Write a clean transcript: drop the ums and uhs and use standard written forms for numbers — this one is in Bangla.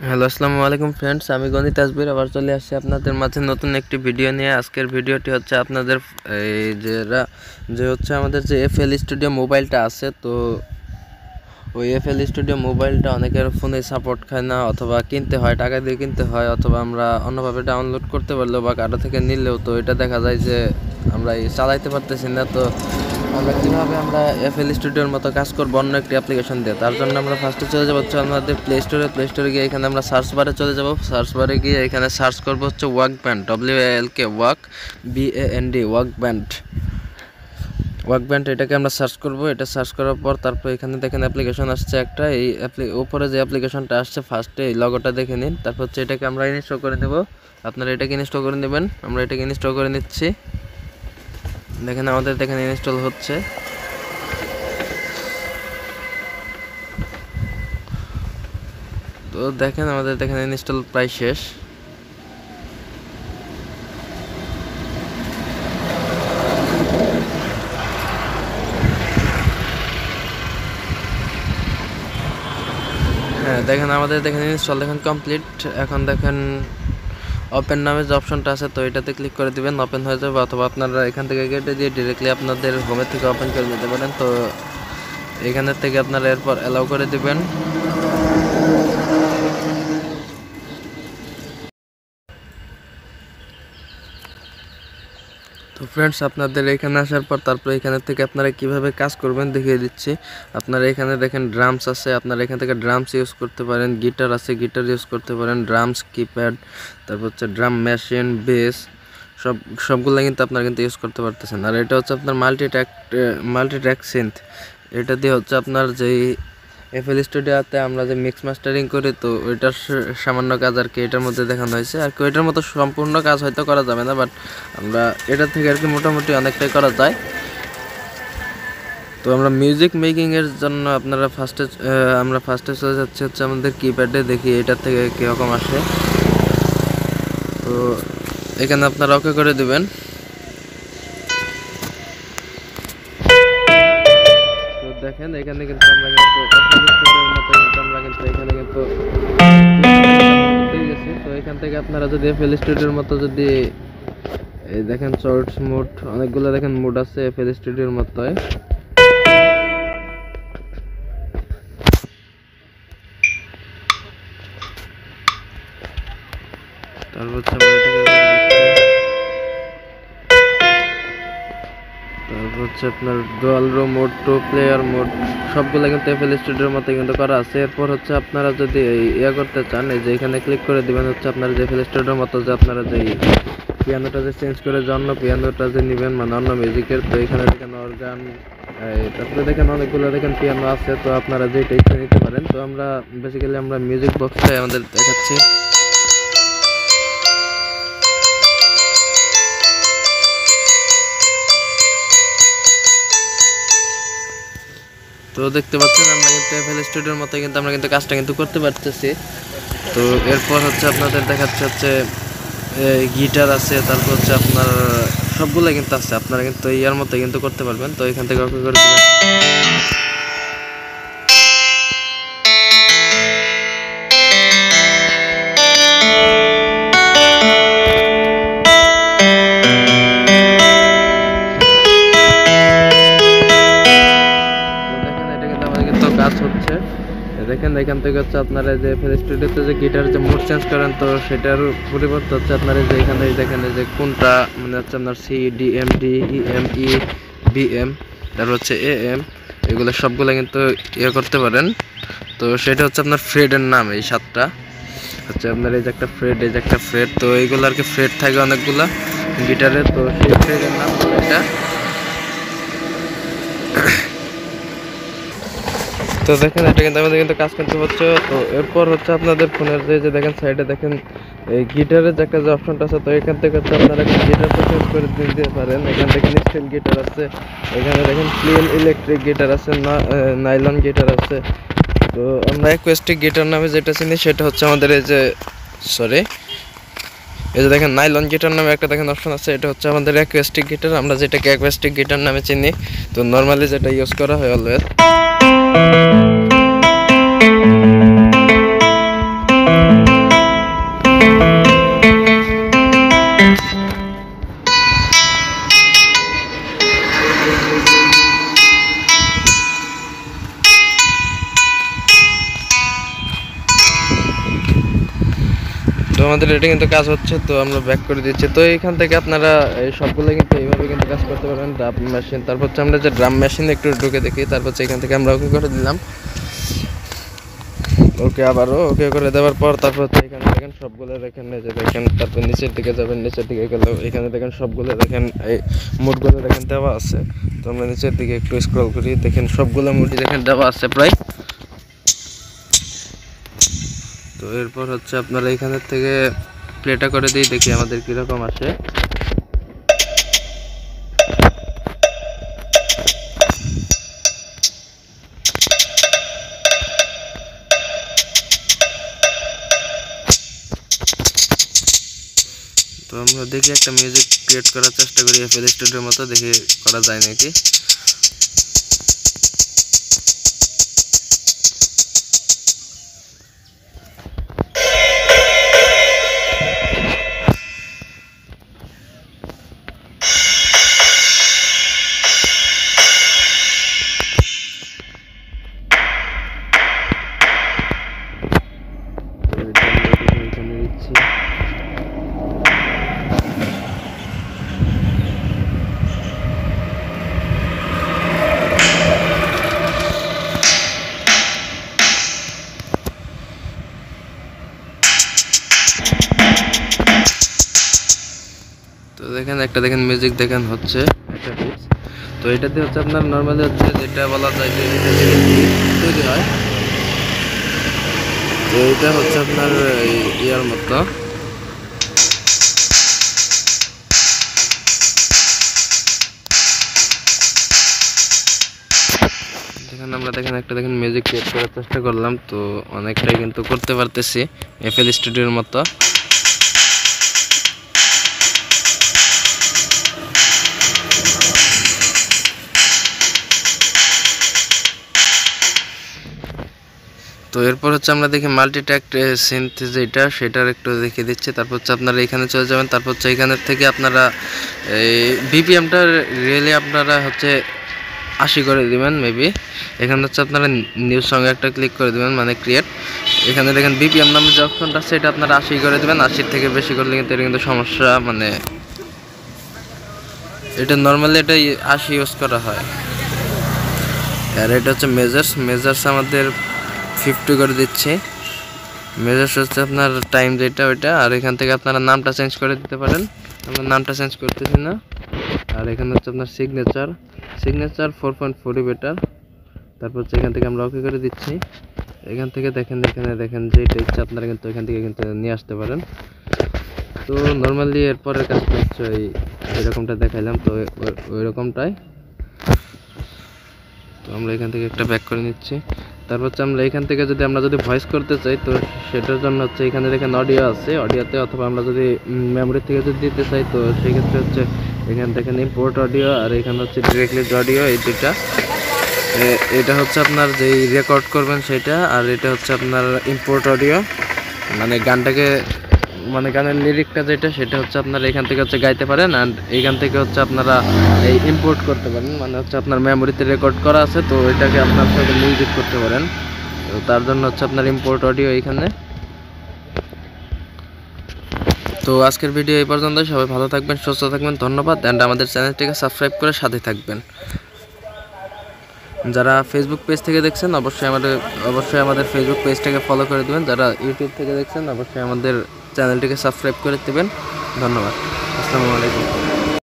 হ্যালো, আসসালামু আলাইকুম ফ্রেন্ডস। আমি গনি তাজবির আবার চলে আসছি আপনাদের মাঝে নতুন একটি ভিডিও নিয়ে। আজকের ভিডিওটি হচ্ছে আপনাদের এই যে আমাদের যে এফএল স্টুডিও মোবাইলটা আছে, তো ওই এফএল স্টুডিও মোবাইলটা অনেকের ফোনে সাপোর্ট খায় না, অথবা কিনতে হয়, টাকা দিয়ে কিনতে হয়, অথবা আমরা অন্যভাবে ডাউনলোড করতে পারলেও বা কারো থেকে নিলেও তো এটা দেখা যায় যে আমরা চালাইতে পারতেছি না। তো আমরা কীভাবে আমরা এফএল স্টুডিওর মতো কাজ করবো অন্য একটি অ্যাপ্লিকেশন দিয়ে, তার জন্য আমরা ফার্স্টে চলে যাবো হচ্ছে আমাদের প্লে স্টোরে গিয়ে এখানে আমরা সার্চ বারে চলে যাব। সার্চ বারে গিয়ে এখানে সার্চ করবো হচ্ছে ওয়ার্কব্যান্ড, WALK ওয়ার্ক BAND ওয়ার্কব্যান্ড এটাকে আমরা সার্চ করব। এটা সার্চ করার পর তারপর এখানে দেখেন অ্যাপ্লিকেশন আসছে একটা, এই উপরে যে অ্যাপ্লিকেশনটা আসছে ফার্স্টে এই লগোটা দেখে নিন। তারপর হচ্ছে এটাকে আমরা ইনস্টল করে নেব। আপনারা এটাকে ইনস্টল করে নেবেন। আমরা এটাকে ইনস্টল করে নিচ্ছি। দেখেন আমাদের দেখেন ইনস্টল হচ্ছে। তো দেখেন আমাদের দেখেন ইনস্টল প্রায় শেষ। হ্যাঁ, দেখেন আমাদের দেখেন ইনস্টল দেখেন কমপ্লিট। এখন দেখেন ওপেন নামে যে অপশনটা আছে, তো এটাতে ক্লিক করে দিবেন, ওপেন হয়ে যাবে। অথবা আপনারা এখান থেকে কেটে দিয়ে ডিরেক্টলি আপনাদের হোমের থেকে ওপেন করে নিতে পারেন। তো এখানের থেকে আপনারা এরপর অ্যালাউ করে দিবেন। তো ফ্রেন্ডস, আপনাদের এখানে আসার পর তারপরে এখানের থেকে আপনারা কিভাবে কাজ করবেন দেখিয়ে দিচ্ছি। আপনারা এখানে দেখেন ড্রামস আছে, আপনারা এখান থেকে ড্রামস ইউজ করতে পারেন, গিটার আছে গিটার ইউজ করতে পারেন, ড্রামস কিপ্যাড, তারপর হচ্ছে ড্রাম মেশিন, বেস, সবগুলো কিন্তু আপনারা কিন্তু ইউজ করতে পারতেছেন। আর এটা হচ্ছে আপনার মাল্টি ট্র্যাক সিন্থ। এটা দিয়ে হচ্ছে আপনার যেই এফএল স্টুডিওতে আমরা যে মিক্স মাস্টারিং করি, তো ওইটার সামান্য কাজ আর কি এটার মধ্যে দেখানো হয়েছে। আর কি ওইটার মতো সম্পূর্ণ কাজ হয়তো করা যাবে না, বাট আমরা এটা থেকে আর কি মোটামুটি অনেকটাই করা যায়। তো আমরা মিউজিক মেকিংয়ের জন্য আমরা ফার্স্টে চলে যাচ্ছি হচ্ছে আমাদের কিপ্যাডে, দেখি এটার থেকে কীরকম আসে। তো এখানে আপনারা ওকে করে দেবেন। দেখেন এখানে কিন্তু আমরা এখানে কিন্তু গেছি। তো এখান থেকে আপনারা যদি এফএল স্টুডিওর মতো যদি এই দেখেন শর্টস মোড, অনেকগুলো দেখেন মোড আছে এফএল স্টুডিওর মতো। তারপর হচ্ছে আপনার dual row mode, two player mode, সবগুলো কিন্তু এফএল স্টুডিওর মতো কিন্তু করা আছে। এরপর হচ্ছে আপনারা যদি ইয়ে করতে চান, এই যে এখানে ক্লিক করে দিবেন হচ্ছে আপনারা যে এফএল স্টুডিওর মতো যে আপনারা যে পিয়ানোটা যে চেঞ্জ করে যে অন্য পিয়ানোটা যে নেবেন, মানে অন্য মিউজিকের, তো এখানে দেখেন অর্গান, তারপরে দেখেন অনেকগুলো দেখেন পিয়ানো আছে, তো আপনারা যেটা ইচ্ছা নিতে পারেন। তো আমরা বেসিক্যালি আমরা মিউজিক বক্সটাই আমাদের দেখাচ্ছি। তো দেখতে পাচ্ছেন আমরা কিন্তু এফএল স্টুডিওর মতো কিন্তু আমরা কিন্তু কাজটা কিন্তু করতে পারতেছি। তো এরপর হচ্ছে আপনাদের দেখাচ্ছে হচ্ছে গিটার আছে, তারপর হচ্ছে আপনার সবগুলো কিন্তু আছে, আপনারা কিন্তু ইয়ার মতো কিন্তু করতে পারবেন। তো এখান থেকে ওকে করে দেবেন। কাজ হচ্ছে দেখেন এখান থেকে হচ্ছে আপনারা যে এফএল স্টুডিওতে যে গিটার যে মোড চেঞ্জ করেন, তো সেটার পরিবর্তে হচ্ছে আপনারা যে এখানে দেখেন যে কোনটা মানে হচ্ছে আপনার CDMD EME BM তারপর হচ্ছে AM, এগুলো সবগুলো কিন্তু ইয়ে করতে পারেন। তো সেটা হচ্ছে আপনার ফ্রেডের নাম, এই 7টা হচ্ছে আপনার এই যে একটা ফ্রেড, এই যে একটা ফ্রেড, তো এইগুলো আর কি ফ্রেড থাকে অনেকগুলা গিটারে, তো সেই ফ্রেডের নাম এটা। তো দেখেন এটা কিন্তু আমাদের কিন্তু কাজ কিন্তু হচ্ছে। তো এরপর হচ্ছে আপনাদের ফোনের যে দেখেন সাইডে দেখেন এই গিটারের যে একটা যে অপশনটা আছে, তো এখান থেকে হচ্ছে আপনারা গিটারটা চেঞ্জ করে দিতে পারেন। এখান থেকে স্টিল গিটার আছে, এখানে দেখেন প্লেন ইলেকট্রিক গিটার আছে, নাইলন গিটার আছে। তো আমরা অ্যাকুস্টিক গিটার নামে যেটা চিনি সেটা হচ্ছে আমাদের এই যে এই যে দেখেন নাইলন গিটার নামে একটা দেখেন অপশন আছে, এটা হচ্ছে আমাদের অ্যাকুস্টিক গিটার, আমরা যেটাকে অ্যাকুস্টিক গিটার নামে চিনি। তো নর্মালি যেটা ইউজ করা হয় অলওয়েজ। তো আমাদের এটা কিন্তু কাজ হচ্ছে, তো আমরা ব্যাক করে দিচ্ছি। তো এইখান থেকে আপনারা এই সবগুলো কিন্তু এইভাবে কিন্তু কাজ করতে পারবেন। ড্রাম মেশিন, তারপর হচ্ছে আমরা যে ড্রাম মেশিনে একটু ঢুকে দেখি, তারপর হচ্ছে এখান থেকে আমরা ওকে করে দিলাম, ওকে আবারও ওকে করে দেওয়ার পর তারপর হচ্ছে এখানে দেখেন সবগুলো দেখেন, এই যে দেখেন, তারপর নিচের দিকে যাবেন, নিচের দিকে গেলেও এখানে দেখেন সবগুলো দেখেন এই মোডগুলো দেখেন দেওয়া আছে। তো আমরা নিচের দিকে একটু স্ক্রল করি, দেখেন সবগুলো মোডই দেখেন দেওয়া আছে প্রায়। তো এরপর হচ্ছে আপনারা এখানের থেকে প্লেটা করে দিই, দেখি আমাদের কীরকম আসে। তো আমরা দেখি একটা মিউজিক ক্রিয়েট করার চেষ্টা করি এফএল স্টুডিওর মতো, দেখি করা যায় নাকি। তো দেখেন একটা দেখেন মিউজিক দেখেন হচ্ছে একটা বিটস। তো এটাতে হচ্ছে আপনার নর্মালি হচ্ছে যেটা বলা যায় যে এটা থেকে তৈরি হয়। তো এটা হচ্ছে আপনার ইয়ার মতো, দেখেন আমরা দেখেন একটা দেখেন মিউজিক ক্রিয়েট করার চেষ্টা করলাম, তো অনেকটাই কিন্তু করতে পারতেছি এফএল স্টুডিওর মতো। তো এরপর হচ্ছে আমরা দেখি মাল্টিট্র্যাক সিনথ যেটা, সেটার একটু দেখিয়ে দিচ্ছি। তারপর হচ্ছে আপনারা এখানে চলে যাবেন, তারপর হচ্ছে এখানের থেকে আপনারা এই বিপিএমটা রিয়েলি আপনারা হচ্ছে 80 করে দিবেন মেবি। এখানে হচ্ছে আপনারা নিউজ সঙ্গে একটা ক্লিক করে দিবেন, মানে ক্রিয়েট। এখানে দেখেন বিপিএম নামে যে অপশনটা আছে এটা আপনারা 80 করে দিবেন। 80 থেকে বেশি করলে কিন্তু এটা কিন্তু সমস্যা, মানে এটা নর্মালি এটা 80 ইউজ করা হয়। আর এটা হচ্ছে মেজার্স আমাদের 50 করে দিচ্ছে। মেজার্স হচ্ছে আপনার টাইম যেটা ওইটা। আর এখান থেকে আপনারা নামটা চেঞ্জ করে দিতে পারেন, আমরা নামটা চেঞ্জ করতেছি না। আর এখানে হচ্ছে আপনার সিগনেচার 4.40 বেটার। তারপর হচ্ছে এখান থেকে আমরা ওকে করে দিচ্ছি। এখান থেকে দেখেন এখানে দেখেন যেটা ইচ্ছা আপনারা কিন্তু এখান থেকে কিন্তু নিয়ে আসতে পারেন। তো নর্মালি এরপরের কাজটা হচ্ছে এরকমটা দেখাইলাম, তো ওই রকমটাই। তো আমরা এখান থেকে একটা ব্যাক করে নিচ্ছি। তারপর হচ্ছে আমরা এখান থেকে যদি ভয়েস করতে চাই, তো সেটার জন্য হচ্ছে এখানে দেখেন অডিও আছে, অডিওতে অথবা আমরা যদি মেমোরি থেকে যদি দিতে চাই, তো সেই ক্ষেত্রে হচ্ছে এখান থেকে ইম্পোর্ট অডিও, আর এখানে হচ্ছে ডিরেক্টলি অডিও। এই দুইটা, এটা হচ্ছে আপনার যেই রেকর্ড করবেন সেটা, আর এটা হচ্ছে আপনার ইম্পোর্ট অডিও, মানে গানটাকে মানে গানের লিরিকটা যেটা সেটা হচ্ছে আপনারা এখান থেকে হচ্ছে গাইতে পারেন। অ্যান্ড এইখান থেকে হচ্ছে আপনারা এই ইম্পোর্ট করতে পারেন, মানে হচ্ছে আপনার মেমোরিতে রেকর্ড করা আছে, তো এটাকে আপনার সাথে মিউজিক করতে পারেন। তো তার জন্য হচ্ছে আপনার ইম্পোর্ট অডিও এইখানে। তো আজকের ভিডিও এই পর্যন্ত। সবাই ভালো থাকবেন, সুস্থ থাকবেন, ধন্যবাদ। অ্যান্ড আমাদের চ্যানেলটিকে সাবস্ক্রাইব করে সাথে থাকবেন। যারা ফেসবুক পেজ থেকে দেখছেন অবশ্যই আমাদের ফেসবুক পেজটাকে ফলো করে দেবেন। যারা ইউটিউব থেকে দেখছেন অবশ্যই আমাদের চ্যানেলটিকে সাবস্ক্রাইব করে দেবেন। ধন্যবাদ। আসসালামু আলাইকুম।